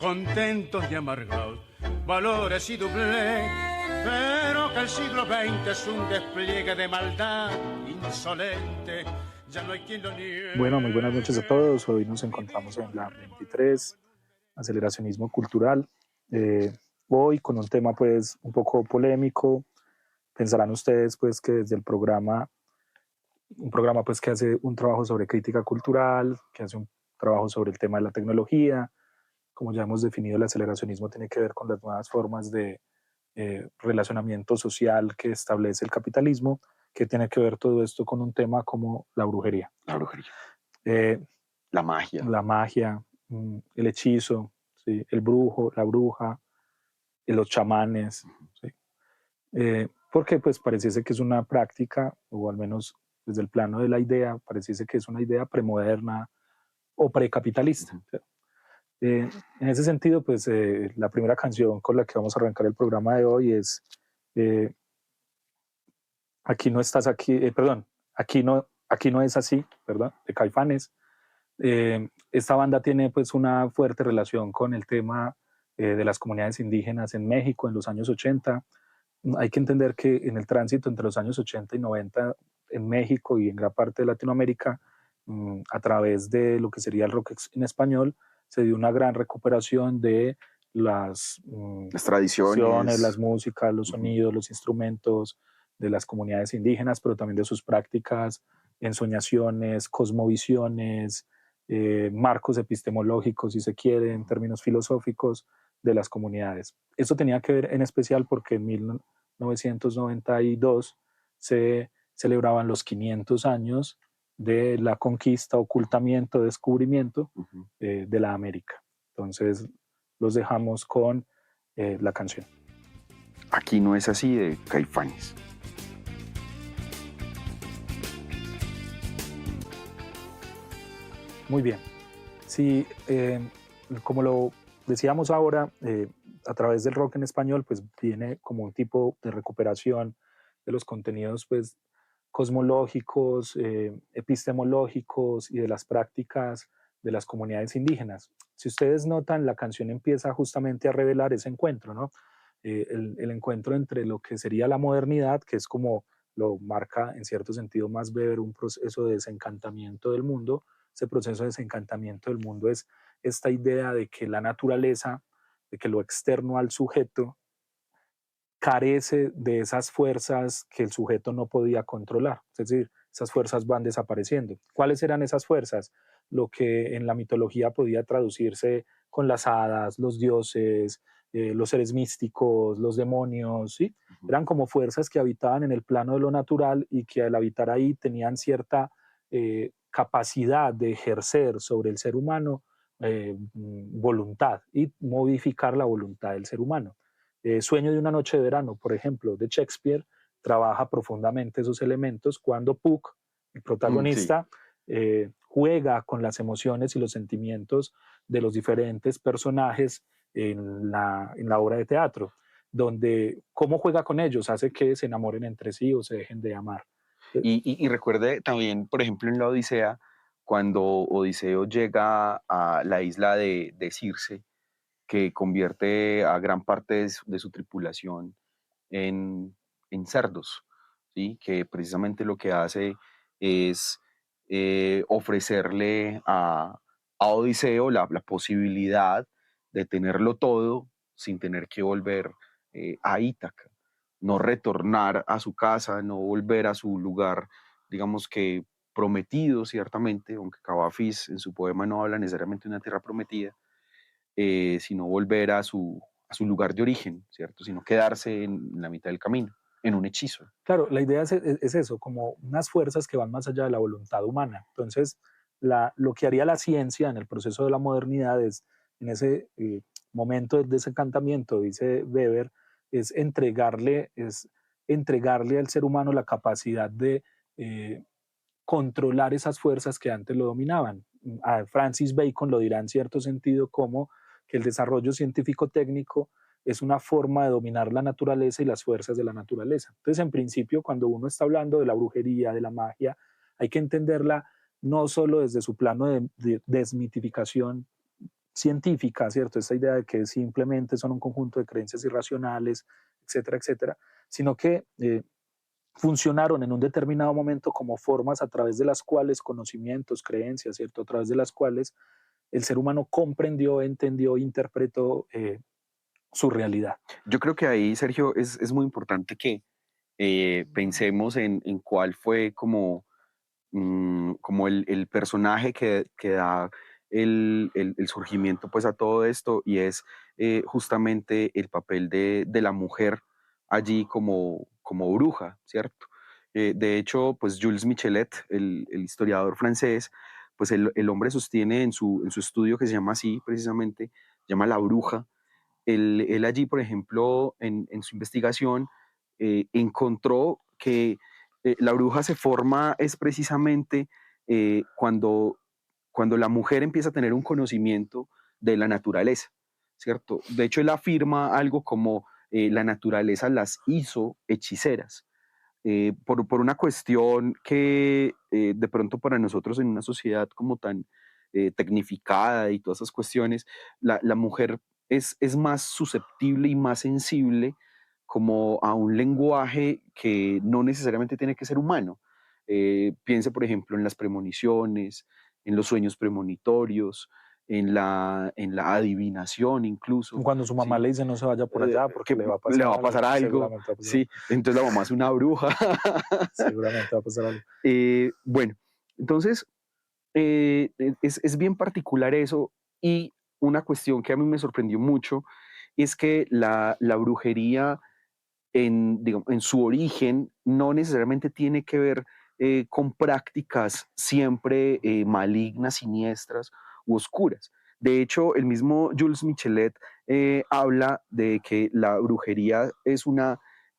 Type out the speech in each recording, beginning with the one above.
contentos y amargados, valores y doblez, pero que el siglo XX es un despliegue de maldad insolente, ya no hay quien lo niegue. Bueno, muy buenas noches a todos. Hoy nos encontramos en la 23, aceleracionismo cultural. Hoy con un tema pues un poco polémico. Pensarán ustedes pues que desde el programa, un programa pues que hace un trabajo sobre crítica cultural, que hace un trabajo sobre el tema de la tecnología. Como ya hemos definido, el aceleracionismo tiene que ver con las nuevas formas de relacionamiento social que establece el capitalismo, que tiene que ver todo esto con un tema como la brujería. La brujería. La magia, el hechizo, ¿sí? El brujo, la bruja, los chamanes. ¿Sí? Porque pues pareciese que es una práctica, o al menos desde el plano de la idea, pareciese que es una idea premoderna o precapitalista. ¿Sí? En ese sentido, pues la primera canción con la que vamos a arrancar el programa de hoy es Aquí no estás aquí, perdón, aquí no es así, ¿verdad? De Caifanes. Esta banda tiene pues una fuerte relación con el tema de las comunidades indígenas en México en los años 80. Hay que entender que en el tránsito entre los años 80 y 90 en México y en gran parte de Latinoamérica, a través de lo que sería el rock en español, se dio una gran recuperación de las tradiciones, las músicas, los sonidos, los instrumentos de las comunidades indígenas, pero también de sus prácticas, ensoñaciones, cosmovisiones, marcos epistemológicos, si se quiere, en términos filosóficos, de las comunidades. Esto tenía que ver en especial porque en 1992 se celebraban los 500 años de la conquista, ocultamiento, descubrimiento de la América. Entonces los dejamos con la canción. Aquí no es así, de Caifanes. Muy bien. Sí, como lo decíamos ahora, a través del rock en español, pues viene como un tipo de recuperación de los contenidos pues, cosmológicos, epistemológicos y de las prácticas de las comunidades indígenas. Si ustedes notan, la canción empieza justamente a revelar ese encuentro, ¿no? El encuentro entre lo que sería la modernidad, que es como lo marca en cierto sentido Max Weber, un proceso de desencantamiento del mundo. Ese proceso de desencantamiento del mundo es esta idea de que la naturaleza, de que lo externo al sujeto, carece de esas fuerzas que el sujeto no podía controlar. Es decir, esas fuerzas van desapareciendo. ¿Cuáles eran esas fuerzas? Lo que en la mitología podía traducirse con las hadas, los dioses, los seres místicos, los demonios, ¿sí? Eran como fuerzas que habitaban en el plano de lo natural y que al habitar ahí tenían cierta capacidad de ejercer sobre el ser humano voluntad y modificar la voluntad del ser humano. Sueño de una noche de verano, por ejemplo, de Shakespeare, trabaja profundamente esos elementos cuando Puck, el protagonista, juega con las emociones y los sentimientos de los diferentes personajes en la obra de teatro, donde cómo juega con ellos hace que se enamoren entre sí o se dejen de amar. Y recuerde también, por ejemplo, en la Odisea, cuando Odiseo llega a la isla de Circe, que convierte a gran parte de su tripulación en cerdos, ¿sí? Que precisamente lo que hace es ofrecerle a Odiseo la posibilidad de tenerlo todo sin tener que volver a Ítaca, no retornar a su casa, no volver a su lugar, digamos que prometido ciertamente, aunque Cavafis en su poema no habla necesariamente de una tierra prometida, sino volver a su lugar de origen, ¿cierto? Sino quedarse en la mitad del camino, en un hechizo. Claro, la idea es eso, como unas fuerzas que van más allá de la voluntad humana. Entonces, lo que haría la ciencia en el proceso de la modernidad es, en ese momento de desencantamiento, dice Weber, es entregarle al ser humano la capacidad de controlar esas fuerzas que antes lo dominaban. A Francis Bacon lo dirá en cierto sentido como que el desarrollo científico-técnico es una forma de dominar la naturaleza y las fuerzas de la naturaleza. Entonces, en principio, cuando uno está hablando de la brujería, de la magia, hay que entenderla no solo desde su plano de desmitificación científica, ¿cierto? Esta idea de que simplemente son un conjunto de creencias irracionales, etcétera, etcétera, sino que funcionaron en un determinado momento como formas a través de las cuales conocimientos, creencias, ¿cierto? A través de las cuales el ser humano comprendió, entendió, interpretó su realidad. Yo creo que ahí, Sergio, es muy importante que pensemos en cuál fue como el personaje que da el surgimiento pues a todo esto, y es justamente el papel de la mujer allí como bruja, ¿cierto? De hecho, pues Jules Michelet, el historiador francés, pues el hombre sostiene en su estudio, que se llama así precisamente, se llama La Bruja. Él allí, por ejemplo, en su investigación, encontró que la bruja se forma es precisamente cuando la mujer empieza a tener un conocimiento de la naturaleza, ¿cierto? De hecho, él afirma algo como la naturaleza las hizo hechiceras. Por una cuestión que de pronto para nosotros en una sociedad como tan tecnificada y todas esas cuestiones, la mujer es más susceptible y más sensible como a un lenguaje que no necesariamente tiene que ser humano. Piense, por ejemplo, en las premoniciones, en los sueños premonitorios, en la adivinación incluso, Cuando su mamá ¿sí? le dice no se vaya por allá porque Que le va a le pasar va a pasar algo, algo, seguramente va a pasar algo, sí, entonces la mamá es una bruja. seguramente va a pasar algo. Bueno, entonces es bien particular eso, y una cuestión que a mí me sorprendió mucho es que la brujería digamos, en su origen no necesariamente tiene que ver con prácticas siempre malignas, siniestras u oscuras. De hecho, el mismo Jules Michelet habla de que la brujería es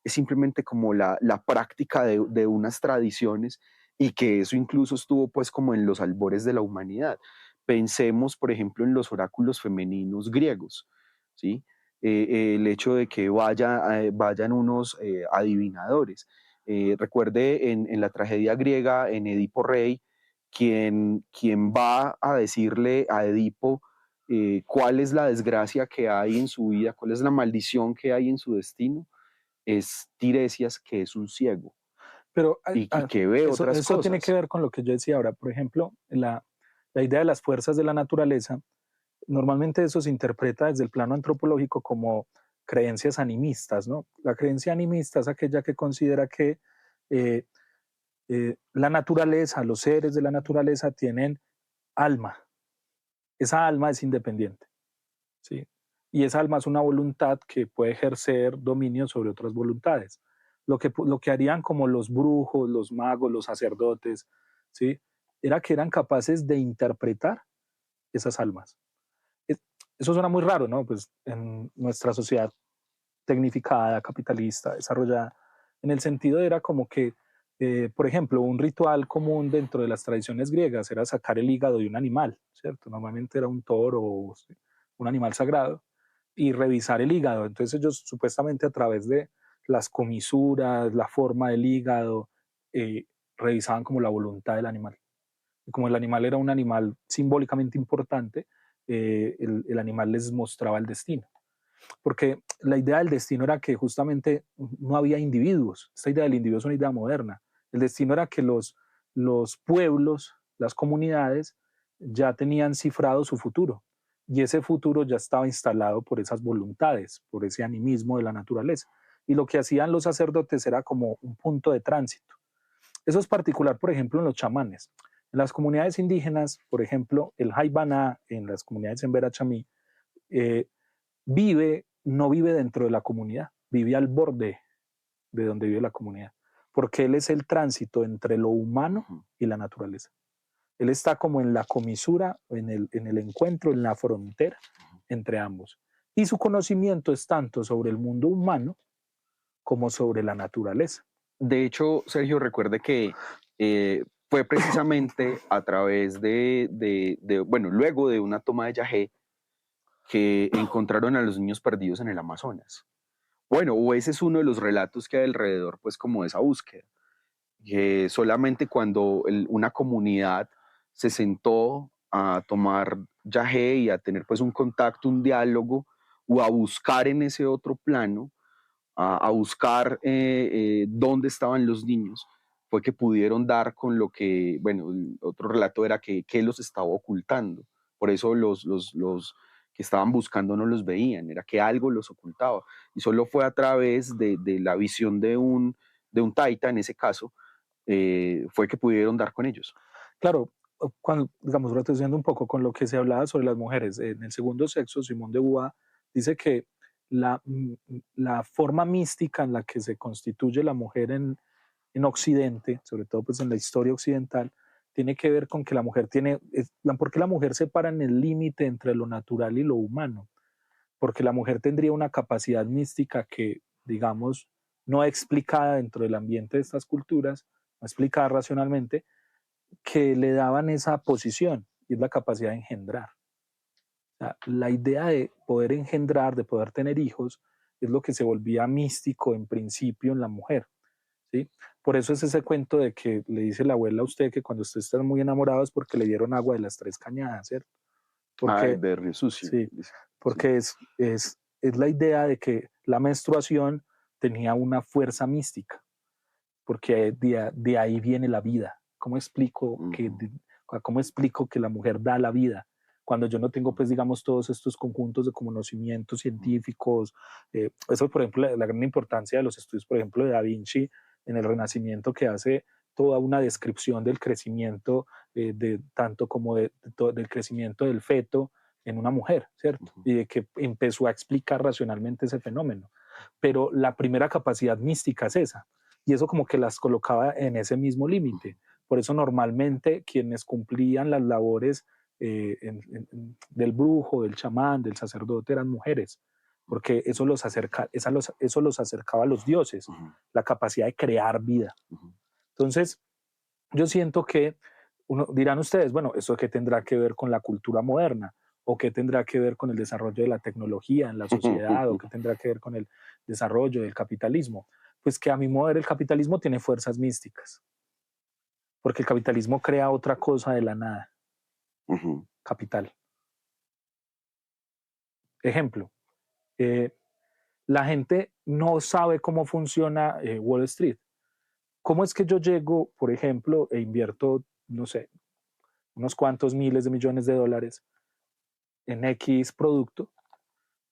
simplemente como la práctica de unas tradiciones, y que eso incluso estuvo pues como en los albores de la humanidad. Pensemos, por ejemplo, en los oráculos femeninos griegos, ¿sí? El hecho de que vayan unos adivinadores. Recuerde en la tragedia griega, en Edipo Rey, quien va a decirle a Edipo cuál es la desgracia que hay en su vida, cuál es la maldición que hay en su destino, es Tiresias, que es un ciego Pero y que ve otras eso tiene que cosas. ver con lo que yo decía ahora. Por ejemplo, la idea de las fuerzas de la naturaleza, normalmente eso se interpreta desde el plano antropológico como creencias animistas, ¿no? La creencia animista es aquella que considera que eh, la naturaleza, los seres de la naturaleza tienen alma. Esa alma es independiente, ¿sí? Y esa alma es una voluntad que puede ejercer dominio sobre otras voluntades. Lo que harían como los brujos, los magos, los sacerdotes, ¿sí? Era que eran capaces de interpretar esas almas. Es- Eso suena muy raro, ¿no? Pues en nuestra sociedad tecnificada, capitalista, desarrollada, en el sentido era como que, por ejemplo, un ritual común dentro de las tradiciones griegas era sacar el hígado de un animal, ¿cierto? Normalmente era un toro o sí, un animal sagrado, y revisar el hígado. Entonces ellos supuestamente a través de las comisuras, la forma del hígado, revisaban como la voluntad del animal. Y como el animal era un animal simbólicamente importante, el animal les mostraba el destino. Porque la idea del destino era que justamente no había individuos. Esta idea del individuo es una idea moderna. El destino era que los pueblos, las comunidades, ya tenían cifrado su futuro. Y ese futuro ya estaba instalado por esas voluntades, por ese animismo de la naturaleza. Y lo que hacían los sacerdotes era como un punto de tránsito. Eso es particular, por ejemplo, en los chamanes. En las comunidades indígenas, por ejemplo, el Haibana, en las comunidades en Verachamí, eh, no vive dentro de la comunidad, vive al borde de donde vive la comunidad, porque él es el tránsito entre lo humano y la naturaleza. Él está como en la comisura, en el encuentro, en la frontera entre ambos. Y su conocimiento es tanto sobre el mundo humano como sobre la naturaleza. De hecho, Sergio, recuerde que fue precisamente a través bueno, luego de una toma de Yagé, que encontraron a los niños perdidos en el Amazonas. Bueno, o ese es uno de los relatos que hay alrededor, pues como de esa búsqueda, que solamente cuando una comunidad se sentó a tomar yagé y a tener pues un contacto, un diálogo, o a buscar en ese otro plano, a buscar dónde estaban los niños, fue que pudieron dar con lo que, bueno, el otro relato era que los estaba ocultando. Por eso los que estaban buscando no los veían, era que algo los ocultaba. Y solo fue a través de la visión de un taita, en ese caso, fue que pudieron dar con ellos. Claro, cuando, digamos, retrocediendo un poco con lo que se hablaba sobre las mujeres, en el segundo sexo, Simón de Beauvoir dice que la forma mística en la que se constituye la mujer en Occidente, sobre todo pues en la historia occidental, tiene que ver con que la mujer porque la mujer se para en el límite entre lo natural y lo humano, porque la mujer tendría una capacidad mística que, digamos, no explicada dentro del ambiente de estas culturas, no explicada racionalmente, que le daban esa posición, y es la capacidad de engendrar. O sea, la idea de poder engendrar, de poder tener hijos, es lo que se volvía místico en principio en la mujer. ¿Sí? Por eso es ese cuento de que le dice la abuela a usted que cuando usted está muy enamorado es porque le dieron agua de las tres cañadas, ¿cierto? Porque, De Río Sucio. sí, Dice. porque es la idea de que la menstruación tenía una fuerza mística, porque de ahí viene la vida. ¿Cómo explico, ¿Cómo explico que la mujer da la vida? Cuando yo no tengo, pues, digamos, todos estos conjuntos de conocimientos científicos. Eso, por ejemplo, la gran importancia de los estudios, por ejemplo, de Da Vinci en el Renacimiento, que hace toda una descripción del crecimiento, tanto como del crecimiento del feto en una mujer, ¿cierto? Y de que empezó a explicar racionalmente ese fenómeno. Pero la primera capacidad mística es esa, y eso como que las colocaba en ese mismo límite. Por eso normalmente quienes cumplían las labores del brujo, del chamán, del sacerdote eran mujeres, porque eso los acercaba a los dioses, la capacidad de crear vida. Entonces, yo siento que dirán ustedes, bueno, ¿eso qué tendrá que ver con la cultura moderna? ¿O qué tendrá que ver con el desarrollo de la tecnología en la sociedad? ¿O qué tendrá que ver con el desarrollo del capitalismo? Pues que a mi modo de ver el capitalismo tiene fuerzas místicas, porque el capitalismo crea otra cosa de la nada. Capital. Ejemplo, la gente no sabe cómo funciona Wall Street. ¿Cómo es que yo llego, por ejemplo, e invierto, no sé, unos cuantos miles de millones de dólares en X producto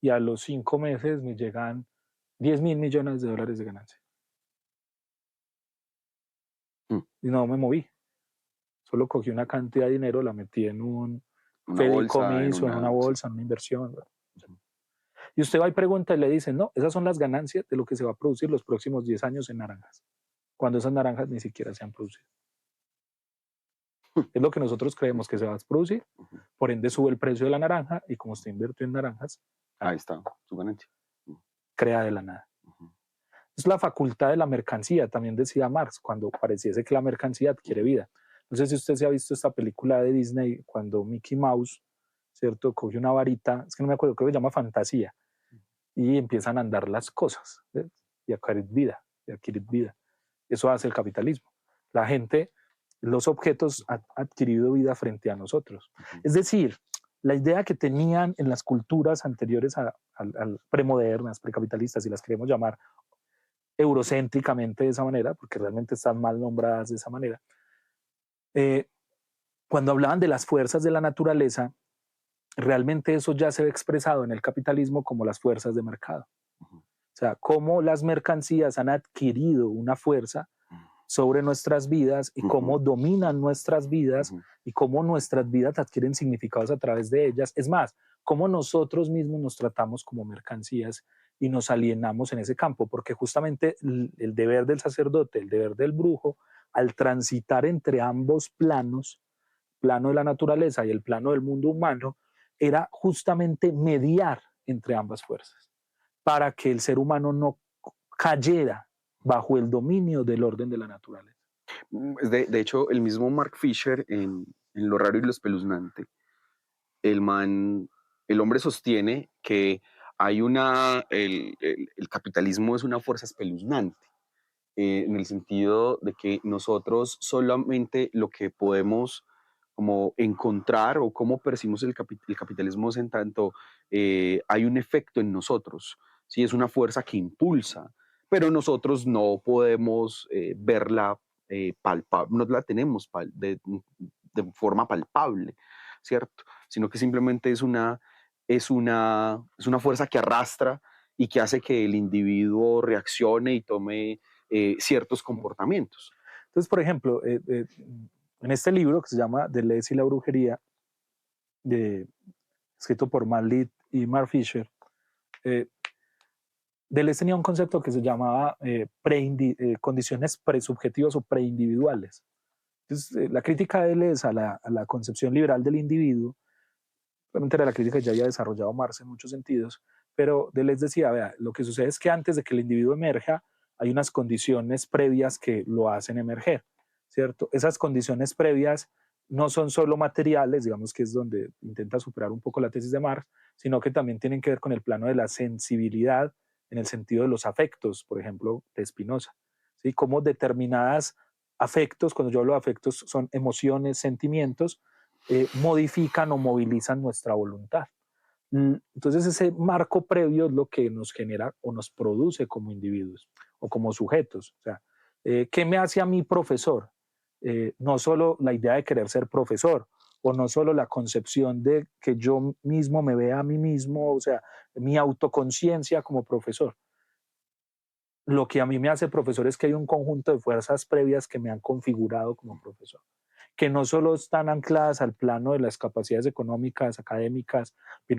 y a los 5 meses me llegan 10.000 millones de dólares de ganancia? Y no me moví. Solo cogí una cantidad de dinero, la metí en un fideicomiso, en una bolsa, en una inversión. Y usted va y pregunta y le dicen, no, esas son las ganancias de lo que se va a producir los próximos 10 años en naranjas, cuando esas naranjas ni siquiera se han producido. Es lo que nosotros creemos que se va a producir, por ende sube el precio de la naranja y como usted invirtió en naranjas, ahí está su ganancia. Crea de la nada. Es la facultad de la mercancía, también decía Marx, cuando pareciese que la mercancía adquiere vida. No sé si usted se ha visto esta película de Disney, cuando Mickey Mouse, ¿cierto?, coge una varita, es que no me acuerdo, creo que se llama Fantasía, y empiezan a andar las cosas, ¿ves? Y adquirir vida. Eso hace el capitalismo. La gente, los objetos han adquirido vida frente a nosotros. Es decir, la idea que tenían en las culturas anteriores al premodernas, precapitalistas, si las queremos llamar eurocéntricamente de esa manera, porque realmente están mal nombradas de esa manera, cuando hablaban de las fuerzas de la naturaleza, realmente eso ya se ve expresado en el capitalismo como las fuerzas de mercado. O sea, cómo las mercancías han adquirido una fuerza sobre nuestras vidas y cómo dominan nuestras vidas y cómo nuestras vidas adquieren significados a través de ellas. Es más, cómo nosotros mismos nos tratamos como mercancías y nos alienamos en ese campo, porque justamente el deber del sacerdote, el deber del brujo, al transitar entre ambos planos, plano de la naturaleza y el plano del mundo humano, era justamente mediar entre ambas fuerzas, para que el ser humano no cayera bajo el dominio del orden de la naturaleza. De hecho, el mismo Mark Fisher en Lo raro y lo espeluznante, el hombre sostiene que hay el capitalismo es una fuerza espeluznante, en el sentido de que nosotros solamente lo que podemos como encontrar o cómo percibimos el capitalismo es en tanto hay un efecto en nosotros, ¿sí? Es una fuerza que impulsa, pero nosotros no podemos verla no la tenemos de forma palpable, ¿cierto? Sino que simplemente es una fuerza que arrastra y que hace que el individuo reaccione y tome ciertos comportamientos. Entonces, por ejemplo, en este libro que se llama Deleuze y la brujería, escrito por Matt Litt y Mark Fisher, Deleuze tenía un concepto que se llamaba condiciones presubjetivas o preindividuales. Entonces, la crítica de Deleuze a la concepción liberal del individuo, realmente era la crítica que ya había desarrollado Marx en muchos sentidos, pero Deleuze decía, vea, lo que sucede es que antes de que el individuo emerja, hay unas condiciones previas que lo hacen emerger, ¿cierto? Esas condiciones previas no son solo materiales, digamos que es donde intenta superar un poco la tesis de Marx, sino que también tienen que ver con el plano de la sensibilidad en el sentido de los afectos, por ejemplo, de Spinoza, ¿sí? Como determinadas afectos, cuando yo hablo de afectos, son emociones, sentimientos, modifican o movilizan nuestra voluntad. Entonces ese marco previo es lo que nos genera o nos produce como individuos o como sujetos. O sea, ¿qué me hace a mí profesor? No solo la idea de querer ser profesor o no solo la concepción de que yo mismo me vea a mí mismo, o sea, mi autoconciencia como profesor. Lo que a mí me hace profesor es que hay un conjunto de fuerzas previas que me han configurado como profesor, que no solo están ancladas al plano de las capacidades económicas, académicas,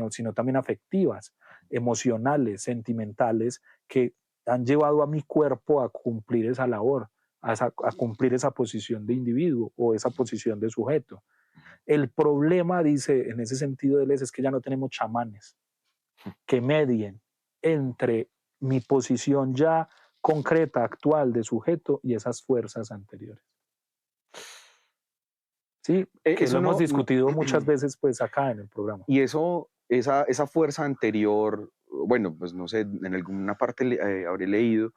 sino también afectivas, emocionales, sentimentales, que han llevado a mi cuerpo a cumplir esa labor, a cumplir esa posición de individuo o esa posición de sujeto. El problema, dice, en ese sentido de es que ya no tenemos chamanes que medien entre mi posición ya concreta, actual de sujeto y esas fuerzas anteriores. Sí, que lo hemos discutido muchas veces pues acá en el programa. Y esa fuerza anterior, bueno, pues no sé, en alguna parte habré leído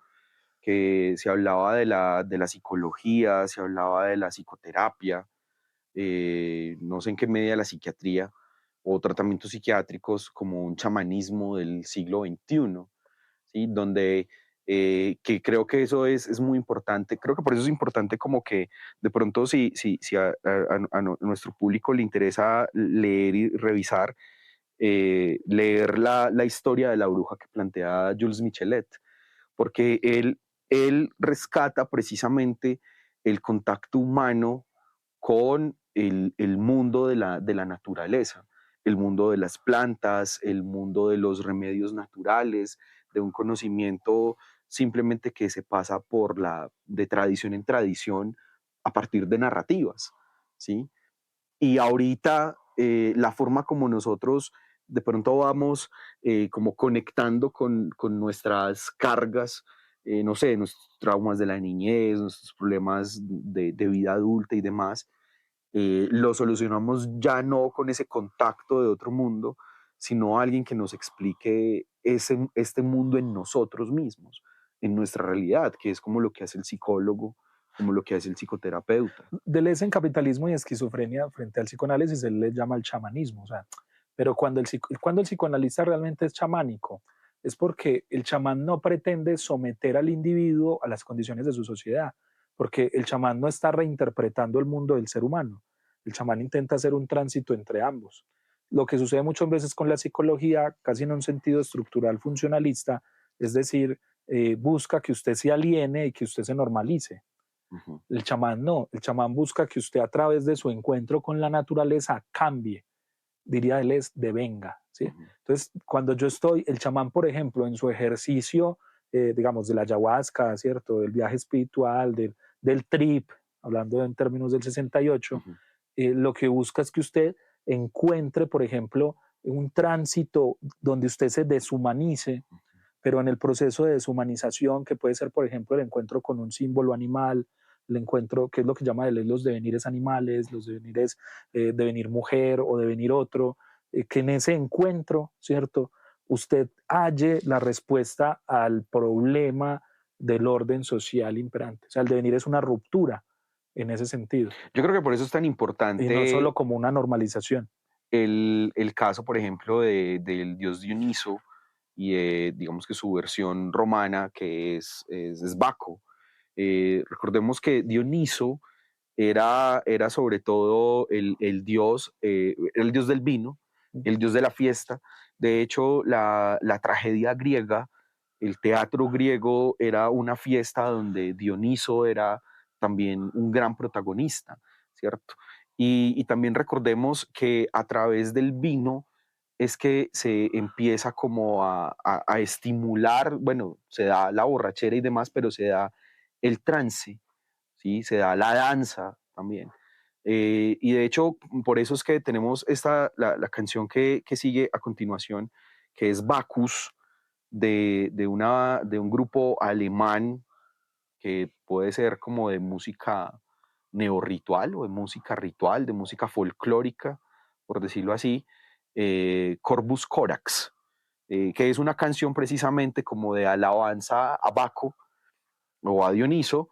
que se hablaba de la psicología, se hablaba de la psicoterapia, no sé en qué medida la psiquiatría o tratamientos psiquiátricos como un chamanismo del siglo XXI, ¿sí? Donde que creo que eso es muy importante. Creo que por eso es importante como que de pronto si a nuestro público le interesa leer y revisar, leer la historia de la bruja que plantea Jules Michelet, porque él rescata precisamente el contacto humano con el mundo de la naturaleza, el mundo de las plantas, el mundo de los remedios naturales, de un conocimiento simplemente que se pasa de tradición en tradición a partir de narrativas, ¿sí? Y ahorita la forma como nosotros de pronto vamos como conectando con nuestras cargas, no sé, nuestros traumas de la niñez, nuestros problemas de vida adulta y demás, lo solucionamos ya no con ese contacto de otro mundo, sino alguien que nos explique este mundo en nosotros mismos, en nuestra realidad, que es como lo que hace el psicólogo, como lo que hace el psicoterapeuta. Deleuze en Capitalismo y Esquizofrenia frente al psicoanálisis, él le llama el chamanismo. O sea, pero cuando el psicoanalista realmente es chamánico, es porque el chamán no pretende someter al individuo a las condiciones de su sociedad, porque el chamán no está reinterpretando el mundo del ser humano. El chamán intenta hacer un tránsito entre ambos. Lo que sucede muchas veces con la psicología, casi en un sentido estructural funcionalista, es decir, busca que usted se aliene y que usted se normalice. Ujú. El chamán no, el chamán busca que usted a través de su encuentro con la naturaleza cambie, diría él, es devenga, ¿sí? Ujú. Entonces, cuando yo estoy, el chamán, por ejemplo, en su ejercicio, digamos, de la ayahuasca, ¿cierto? Del viaje espiritual, del trip, hablando en términos del 68, Ujú. lo que busca es que usted encuentre, por ejemplo, un tránsito donde usted se deshumanice, pero en el proceso de deshumanización, que puede ser, por ejemplo, el encuentro con un símbolo animal, el encuentro, que es lo que llama Deleuze los devenires animales, los devenires, devenir mujer o devenir otro, que en ese encuentro, ¿cierto?, usted halle la respuesta al problema del orden social imperante. O sea, el devenir es una ruptura en ese sentido, Yo creo que por eso es tan y no importante solo como una normalización. el caso, por ejemplo, del dios Dioniso y digamos que su versión romana, que es Baco. Recordemos que Dioniso era sobre todo el dios del vino, el dios de la fiesta. De hecho, la tragedia griega, el teatro griego era una fiesta donde Dioniso era también un gran protagonista, ¿cierto? Y también recordemos que a través del vino es que se empieza como a estimular, bueno, se da la borrachera y demás, pero se da el trance, ¿sí? Se da la danza también. Y de hecho, por eso es que tenemos la canción que sigue a continuación, que es Bacchus, de un grupo alemán que puede ser como de música neorritual o de música ritual, de música folclórica, por decirlo así, Corvus Corax, que es una canción precisamente como de alabanza a Baco o a Dioniso,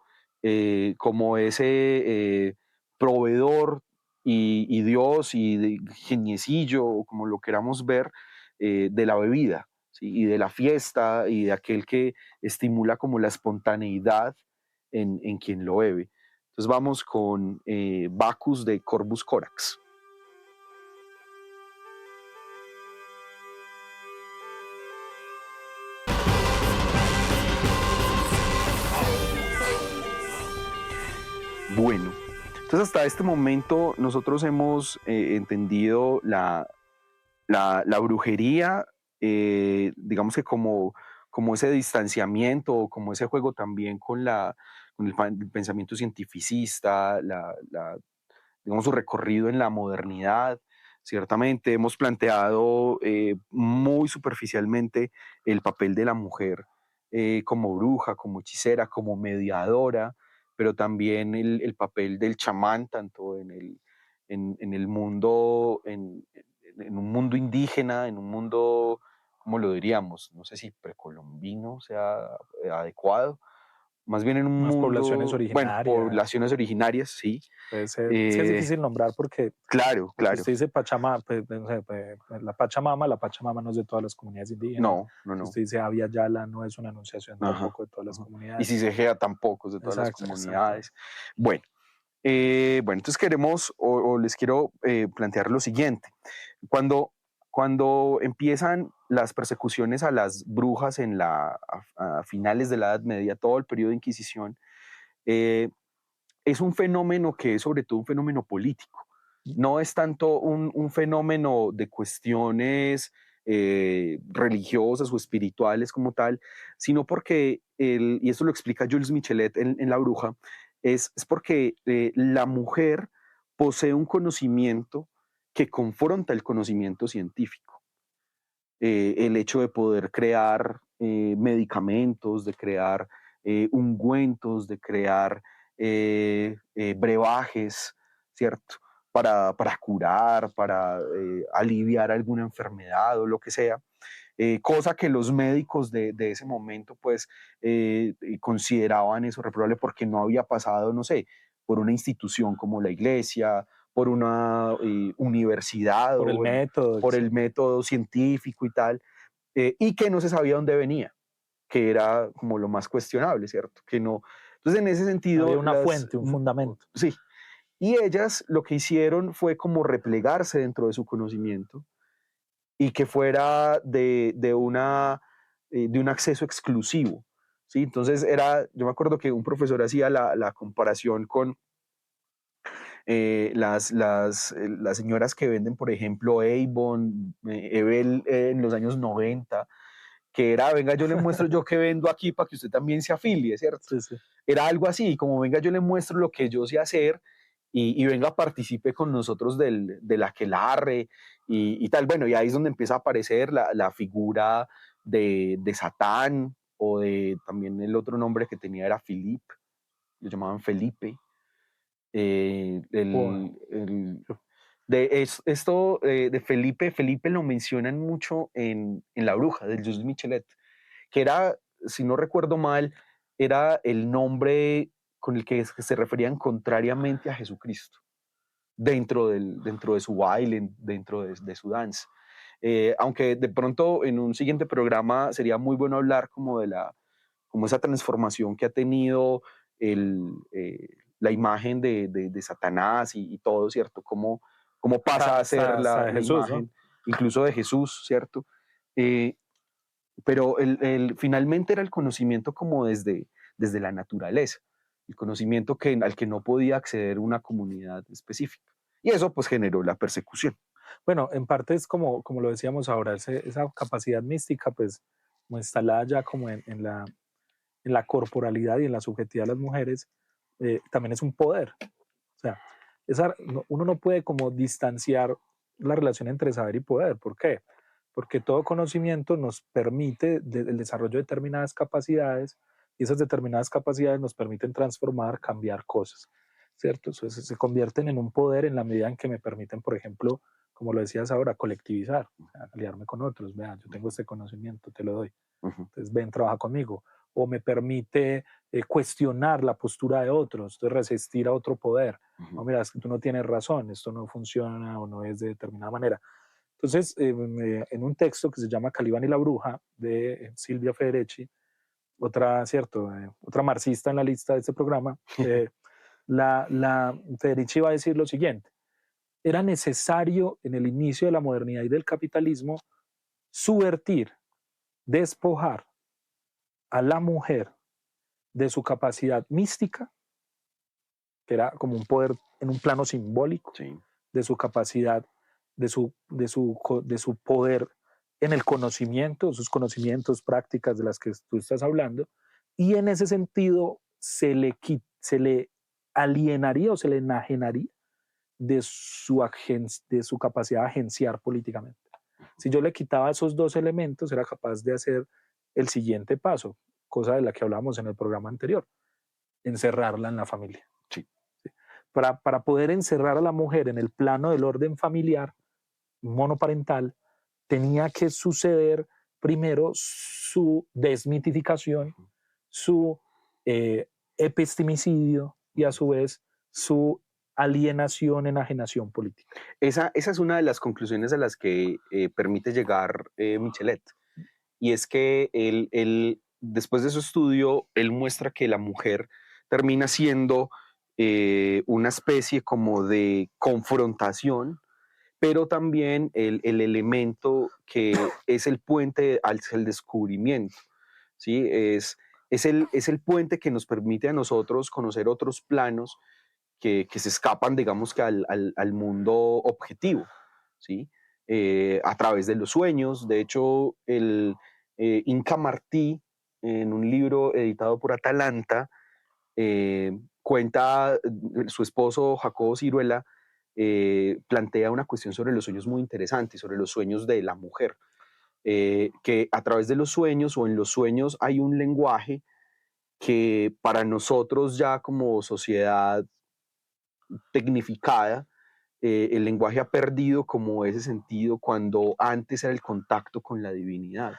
como ese proveedor y dios y geniecillo, o como lo queramos ver, de la bebida, ¿sí? Y de la fiesta y de aquel que estimula como la espontaneidad en quien lo bebe. Entonces vamos con Bacchus de Corvus Corax. Bueno, entonces hasta este momento nosotros hemos entendido la brujería, digamos que como ese distanciamiento, como ese juego también con el pensamiento cientificista, digamos su recorrido en la modernidad. Ciertamente hemos planteado muy superficialmente el papel de la mujer como bruja, como hechicera, como mediadora, pero también el papel del chamán, tanto en el mundo, en un mundo indígena, en un mundo, ¿cómo lo diríamos? No sé si precolombino sea adecuado, más bien en un Unas poblaciones mundo, bueno, originarias, poblaciones originarias, sí. puede ser. Es que es Eh, difícil nombrar claro, porque claro. usted dice Pachamama, pues, no sé, la Pachamama no es de todas las comunidades indígenas. No, no, Si no. usted dice Abya Yala, no es una anunciación Ajá, tampoco de todas las ajá. Y comunidades. si se gea tampoco es de todas las Exacto, exactamente. comunidades. Bueno, bueno, entonces queremos o les quiero plantear lo siguiente. Cuando, cuando empiezan las persecuciones a las brujas a finales de la Edad Media, todo el periodo de Inquisición, eh, es un fenómeno que es sobre todo un fenómeno político. No es tanto un fenómeno de cuestiones religiosas o espirituales como tal, sino porque, y esto lo explica Jules Michelet en La Bruja, es porque la mujer posee un conocimiento que confronta el conocimiento científico. El hecho de poder crear medicamentos, de crear ungüentos, de crear brebajes, ¿cierto? Para curar, para aliviar alguna enfermedad o lo que sea. Cosa que los médicos de ese momento pues consideraban eso reprobable porque no había pasado, no sé, por una institución como la iglesia, por una universidad Por o el bueno, método, por el método científico y tal, y que no se sabía dónde venía, que era como lo más cuestionable, ¿cierto? Que no. Entonces, en ese había sentido, una fuente, un fundamento. sí, y ellas lo que hicieron fue como replegarse dentro de su conocimiento y que fuera de un acceso exclusivo, ¿sí? Entonces, yo me acuerdo que un profesor hacía la comparación con las señoras que venden, por ejemplo, Avon, Evel en los años 90, que era, venga, yo le muestro yo que vendo aquí para que usted también se afilie, ¿cierto? Sí, sí. Era algo así, como venga, yo le muestro lo que yo sé hacer y venga, participe con nosotros del aquelarre y tal. Bueno, y ahí es donde empieza a aparecer la figura de Satán o de también el otro nombre que tenía era Philip, lo llamaban Felipe. Eh, Wow. el, el- esto de Felipe lo mencionan mucho en La Bruja, del Jules Michelet, que era, si no recuerdo mal, era el nombre con el que se referían contrariamente a Jesucristo, dentro de su baile, dentro de su danza. Aunque de pronto en un siguiente programa sería muy bueno hablar como como esa transformación que ha tenido la imagen de Satanás y todo, ¿cierto? Cómo pasa a ser hasta de la Jesús, imagen, ¿no? incluso de Jesús, ¿cierto? Eh, pero finalmente era el conocimiento como desde la naturaleza, el conocimiento al que no podía acceder una comunidad específica. Y eso pues generó la persecución. Bueno, en parte es como lo decíamos ahora, esa capacidad mística, pues, como instalada ya como en la corporalidad y en la subjetividad de las mujeres, también es un poder. O sea, uno no puede como distanciar la relación entre saber y poder. ¿Por qué? Porque todo conocimiento nos permite el desarrollo de determinadas capacidades y esas determinadas capacidades nos permiten transformar, cambiar cosas, ¿cierto? Entonces se convierten en un poder en la medida en que me permiten, por ejemplo, como lo decías ahora, colectivizar, o sea, aliarme con otros. Vea, yo tengo este conocimiento, te lo doy. Entonces ven, trabaja conmigo. O me permite cuestionar la postura de otros, entonces resistir a otro poder. No, mira, es que tú no tienes razón, esto no funciona o no es de determinada manera. Entonces, en un texto que se llama Calibán y la bruja, de Silvia Federici, ¿cierto? Otra marxista en la lista de este programa, la Federici va a decir lo siguiente: era necesario en el inicio de la modernidad y del capitalismo subvertir, despojar a la mujer de su capacidad mística, que era como un poder en un plano simbólico, Sí. de su capacidad, de su poder en el conocimiento, sus conocimientos, prácticas de las que tú estás hablando, y en ese sentido se le alienaría o se le enajenaría de su capacidad de agenciar políticamente. Si yo le quitaba esos dos elementos, era capaz de hacer el siguiente paso, cosa de la que hablábamos en el programa anterior: encerrarla en la familia. Sí. Para poder encerrar a la mujer en el plano del orden familiar, monoparental, tenía que suceder primero su desmitificación, su epistemicidio y a su vez su alienación, enajenación política. Esa es una de las conclusiones a las que permite llegar Michelet. Y es que después de su estudio, él muestra que la mujer termina siendo una especie como de confrontación, pero también el elemento que es el puente hacia el descubrimiento, ¿sí? Es el puente que nos permite a nosotros conocer otros planos que se escapan, digamos que al mundo objetivo, ¿sí? A través de los sueños. De hecho, Inca Martí, en un libro editado por Atalanta, cuenta, su esposo Jacobo Ciruela, plantea una cuestión sobre los sueños muy interesante, sobre los sueños de la mujer, que a través de los sueños o en los sueños hay un lenguaje que para nosotros ya como sociedad tecnificada, el lenguaje ha perdido como ese sentido cuando antes era el contacto con la divinidad.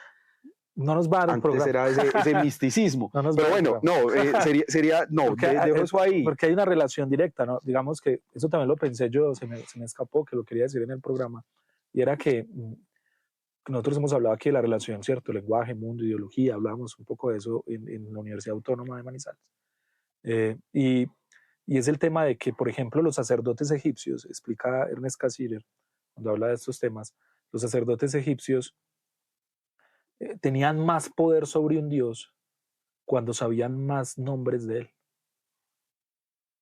No nos va a dar el Antes programa. era ese misticismo. No nos Pero va a dar el bueno, no, dejo eso ahí. Porque hay una relación directa, ¿no? Digamos que eso también lo pensé yo, se me escapó, que lo quería decir en el programa, y era que nosotros hemos hablado aquí de la relación, ¿cierto? Lenguaje, mundo, ideología, hablábamos un poco de eso en la Universidad Autónoma de Manizales. Y es el tema de que, por ejemplo, los sacerdotes egipcios, explica Ernest Cassirer cuando habla de estos temas, los sacerdotes egipcios tenían más poder sobre un dios cuando sabían más nombres de él.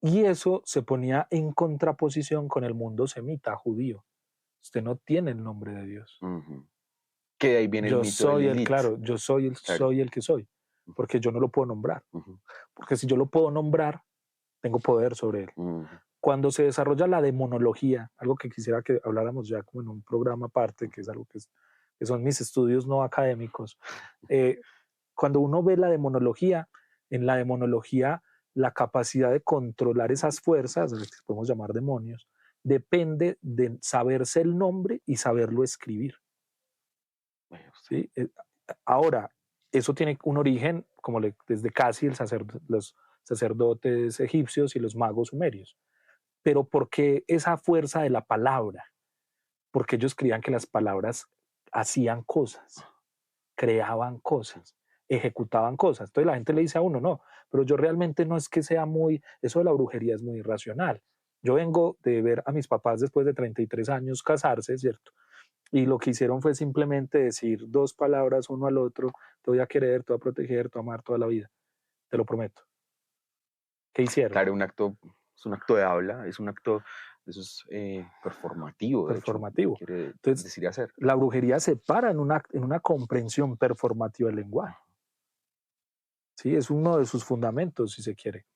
Y eso se ponía en contraposición con el mundo semita, judío. Usted no tiene el nombre de Dios. Que de ahí viene el mito de Lilith. Claro, yo soy el que soy, porque yo no lo puedo nombrar. Porque si yo lo puedo nombrar, tengo poder sobre él. Cuando se desarrolla la demonología, algo que quisiera que habláramos ya como en un programa aparte, que es algo que son mis estudios no académicos, cuando uno ve la demonología, en la demonología la capacidad de controlar esas fuerzas, las que podemos llamar demonios, depende de saberse el nombre y saberlo escribir. ¿Sí? Ahora, eso tiene un origen, como desde casi los sacerdotes egipcios y los magos sumerios. Pero ¿por qué esa fuerza de la palabra? Porque ellos creían que las palabras hacían cosas, creaban cosas, ejecutaban cosas. Entonces la gente le dice a uno, no, pero yo realmente no es que sea muy, eso de la brujería es muy irracional. Yo vengo de ver a mis papás después de 33 años casarse, ¿cierto? Y lo que hicieron fue simplemente decir 2 palabras uno al otro, te voy a querer, te voy a proteger, te voy a amar toda la vida, te lo prometo. ¿Qué hicieron? Claro, es un acto de habla, es un acto, eso es performativo, de hecho, Performativo. quiere Entonces, decir hacer. la brujería se para en una comprensión performativa del lenguaje. Sí, es uno de sus fundamentos, si se quiere.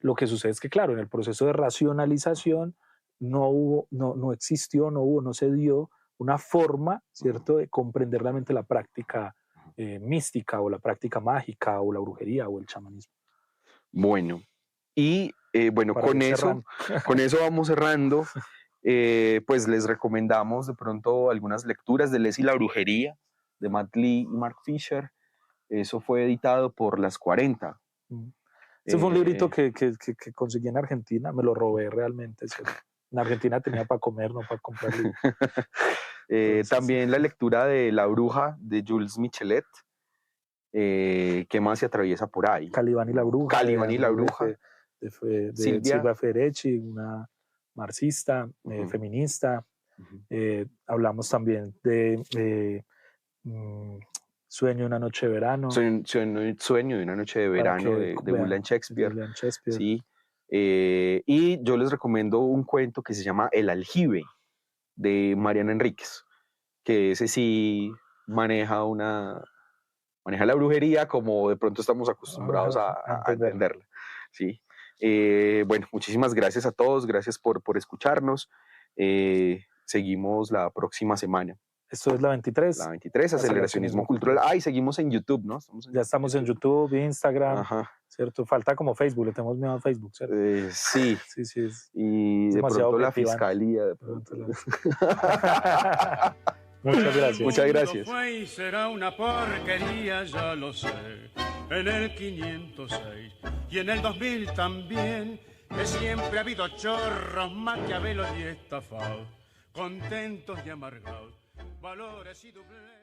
Lo que sucede es que, claro, en el proceso de racionalización no existió, no se dio una forma, ¿cierto?, de comprender realmente la práctica mística o la práctica mágica o la brujería o el chamanismo. Bueno, y bueno, Para ir cerrando. con eso vamos cerrando. Pues les recomendamos de pronto algunas lecturas de Les y la brujería, de Matt Lee y Mark Fisher. Eso fue editado por Las 40. Ese fue un librito que conseguí en Argentina, me lo robé realmente. En Argentina tenía para comer, no para comprar libros. También la lectura de La bruja de Jules Michelet. ¿Qué más se atraviesa por ahí? Calibán y la bruja. Calibán y la bruja. De Silvia Federici, una marxista, feminista. Hablamos también de Sueño de una noche de verano. Sueño de una noche de verano de William Shakespeare. Sí. Y yo les recomiendo un cuento que se llama El aljibe, de Mariana Enríquez, que ese sí maneja la brujería como de pronto estamos acostumbrados a entenderla. ¿Sí? Bueno, muchísimas gracias a todos, gracias por escucharnos. Seguimos la próxima semana. Esto es la 23. La 23, Aceleracionismo Cultural. Y seguimos en YouTube, ¿no? Ya estamos en YouTube, Instagram, ¿cierto? Falta como Facebook, le tenemos miedo a Facebook, ¿cierto? Sí. Sí. Y de pronto la fiscalía. Muchas gracias. Muchas gracias. Fue y será una porquería, ya lo sé. En el 506 y en el 2000 también, que siempre ha habido chorros, maquiavelos y estafados, contentos y amargados, valores y doble.